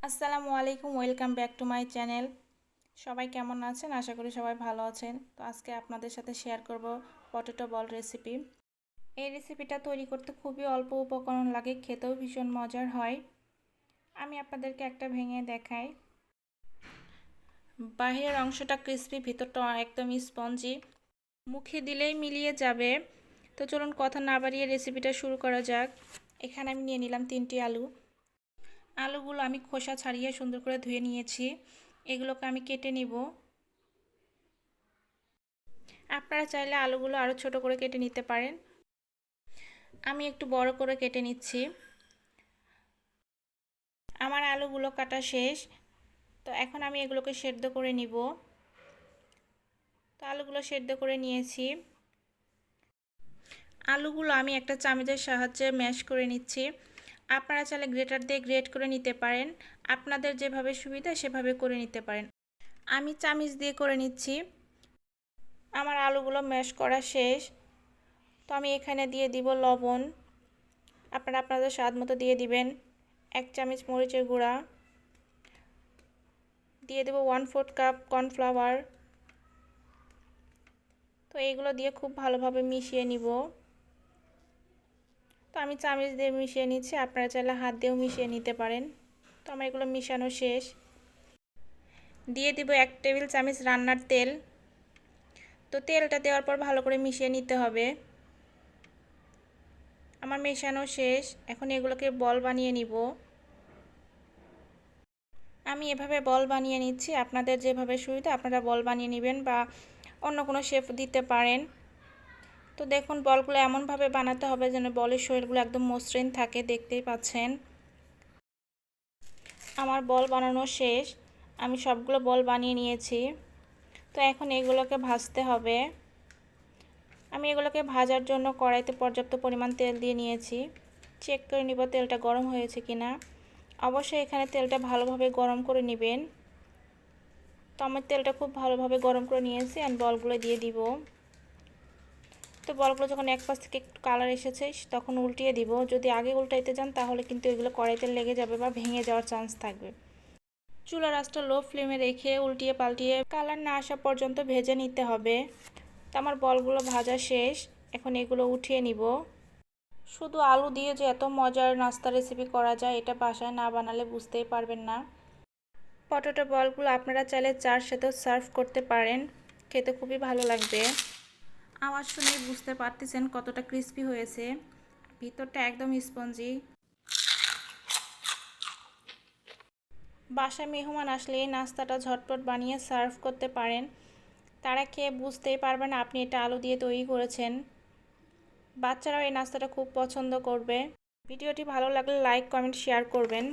আসসালামু আলাইকুম, welcome back to my channel. সবাই কেমন আছেন? আশা করি সবাই ভালো আছেন। তো আজকে আপনাদের সাথে শেয়ার করব পটেটো বল রেসিপি। এই রেসিপিটা তৈরি করতে খুবই অল্প উপকরণ লাগে, খেতেও ভীষণ মজার হয়। আমি আপনাদেরকে একটা ভেঙে দেখাই। বাহিরের অংশটা ক্রিস্পি, ভিতরটা একদম স্পঞ্জি, মুখে দিলেই মিলিয়ে যাবে। তো চলুন কথা না বাড়িয়ে রেসিপিটা শুরু করা যাক। এখানে আমি নিয়ে নিলাম 3টি আলু। আলুগুলো আমি খোসা ছাড়িয়ে সুন্দর করে ধুয়ে নিয়েছি। এগুলোকে আমি কেটে নিব। আপনারা চাইলে আলুগুলো আরও ছোট করে কেটে নিতে পারেন। আমি একটু বড় করে কেটে নিচ্ছি। আমার আলুগুলো কাটা শেষ। তো এখন আমি এগুলোকে সেদ্ধ করে নিব। তো আলুগুলো সেদ্ধ করে নিয়েছি। আলুগুলো আমি একটা চামচের সাহায্যে ম্যাশ করে নিচ্ছি। আপনারা চাইলে গ্রেটার দিয়ে গ্রেট করে নিতে পারেন। আপনাদের যেভাবে সুবিধা সেভাবে করে নিতে পারেন। আমি চামচ দিয়ে করে নিচ্ছি। আমার আলুগুলো ম্যাশ করা শেষ। তো আমি এখানে দিয়ে দিব লবণ। আপনারা আপনাদের স্বাদ মতো দিয়ে দিবেন। 1 চামচ মরিচের গুঁড়া দিয়ে দেব, 1/4 কাপ কর্নফ্লাওয়ার। তো এইগুলো দিয়ে খুব ভালোভাবে মিশিয়ে নিব। তো আমি চামচ দিয়ে মিশিয়ে নিচ্ছি, আপনারা চাইলে হাত দিয়েও মিশিয়ে নিতে পারেন। তো আমার এগুলো মিশানো শেষ। দিয়ে দিব 1 টেবিল চামচ রান্নার তেল। তো তেলটা দেওয়ার পর ভালো করে মিশিয়ে নিতে হবে। আমার মেশানো শেষ। এখন এগুলোকে বল বানিয়ে নিব। আমি এভাবে বল বানিয়ে নিচ্ছি। আপনাদের যেভাবে সুবিধা আপনারা বল বানিয়ে নেবেন বা অন্য কোনো শেপ দিতে পারেন। তো দেখুন, বলগুলো এমনভাবে বানাতে হবে যেন বলের শরীরগুলো একদম মসৃণ থাকে, দেখতেই পাচ্ছেন। আমার বল বানানো শেষ। আমি সবগুলো বল বানিয়ে নিয়েছি। তো এখন এগুলোকে ভাজতে হবে। আমি এগুলোকে ভাজার জন্য কড়াইতে পর্যাপ্ত পরিমাণ তেল দিয়ে নিয়েছি। চেক করে নিব তেলটা গরম হয়েছে কিনা। অবশ্যই এখানে তেলটা ভালোভাবে গরম করে নেবেন। তো আমার তেলটা খুব ভালোভাবে গরম করে নিয়েছি। আর বলগুলো দিয়ে দিব। তো বলগুলো যখন এক পাশ থেকে একটু কালার এসেছে তখন উল্টিয়ে দিব। যদি আগে উল্টাইতে যান তাহলে কিন্তু এগুলো কড়াইতে লেগে যাবে বা ভেঙে যাওয়ার চান্স থাকবে। চুলার আঁচটা লো ফ্লেমে রেখে উল্টিয়ে পাল্টিয়ে কালার না আসা পর্যন্ত ভেজে নিতে হবে। তো আমার বলগুলো ভাজা শেষ। এখন এগুলো উঠিয়ে নিব। শুধু আলু দিয়ে যে এত মজার নাস্তা রেসিপি করা যায় এটা বাসায় না বানালে বুঝতেই পারবেন না। পটেটো বলগুলো আপনারা চাইলে চার সাথেও সার্ভ করতে পারেন, খেতে খুবই ভালো লাগবে। আওয়াজ শুনেই বুঝতে পারতেছেন কতটা ক্রিস্পি হয়েছে, ভিতরটা একদম স্পঞ্জি। বাসায় মেহমান আসলে এই নাস্তাটা ঝটপট বানিয়ে সার্ভ করতে পারেন। তারা খেয়ে বুঝতেই পারবে না আপনি এটা আলু দিয়ে তৈরি করেছেন। বাচ্চারাও এই নাস্তাটা খুব পছন্দ করবে। ভিডিওটি ভালো লাগলে লাইক, কমেন্ট, শেয়ার করবেন।